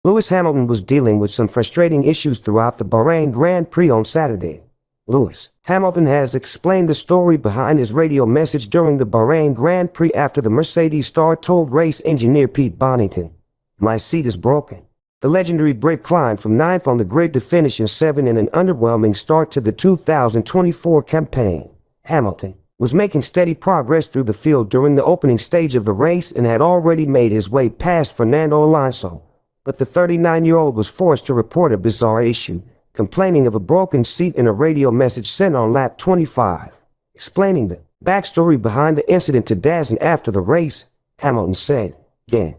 Lewis Hamilton was dealing with some frustrating issues throughout the Bahrain Grand Prix on Saturday. Lewis Hamilton has explained the story behind his radio message during the Bahrain Grand Prix after the Mercedes star told race engineer Pete Bonington, "My seat is broken." The legendary Brit climbed from 9th on the grid to finish in 7th in an underwhelming start to the 2024 campaign. Hamilton was making steady progress through the field during the opening stage of the race and had already made his way past Fernando Alonso. But the 39-year-old was forced to report a bizarre issue, complaining of a broken seat in a radio message sent on lap 25. Explaining the backstory behind the incident to DAZN after the race, Hamilton said, "Dan,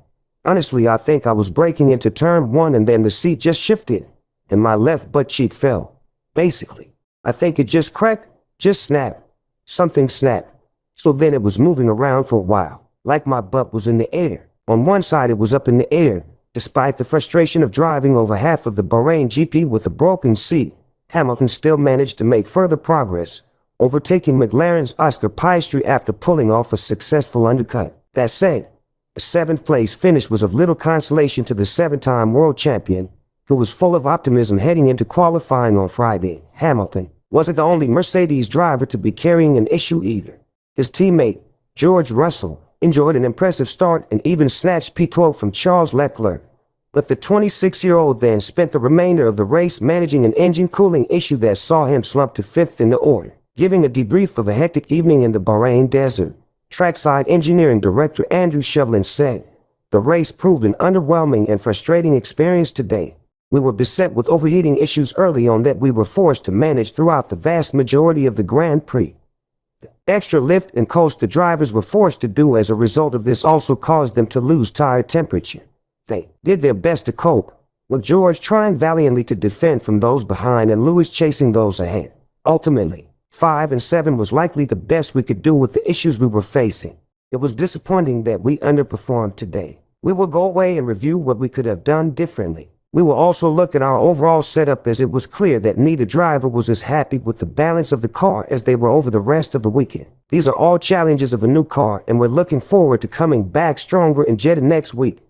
honestly, I think I was braking into turn 1 and then the seat just shifted, and my left butt cheek fell. Basically, I think it just cracked, just snapped. Something snapped. So then it was moving around for a while, like my butt was in the air. On one side it was up in the air." Despite the frustration of driving over half of the Bahrain GP with a broken seat, Hamilton still managed to make further progress, overtaking McLaren's Oscar Piastri after pulling off a successful undercut. That said, the 7th place finish was of little consolation to the 7-time world champion, who was full of optimism heading into qualifying on Friday. Hamilton wasn't the only Mercedes driver to be carrying an issue either. His teammate, George Russell, enjoyed an impressive start and even snatched P12 from Charles Leclerc. But the 26-year-old then spent the remainder of the race managing an engine cooling issue that saw him slump to 5th in the order. Giving a debrief of a hectic evening in the Bahrain desert, trackside engineering director Andrew Shevlin said, "The race proved an underwhelming and frustrating experience today. We were beset with overheating issues early on that we were forced to manage throughout the vast majority of the Grand Prix. The extra lift and coast the drivers were forced to do as a result of this also caused them to lose tire temperature. They did their best to cope, with George trying valiantly to defend from those behind and Lewis chasing those ahead. Ultimately, 5 and 7 was likely the best we could do with the issues we were facing. It was disappointing that we underperformed today. We will go away and review what we could have done differently. We will also look at our overall setup as it was clear that neither driver was as happy with the balance of the car as they were over the rest of the weekend. These are all challenges of a new car and we're looking forward to coming back stronger in Jeddah next week."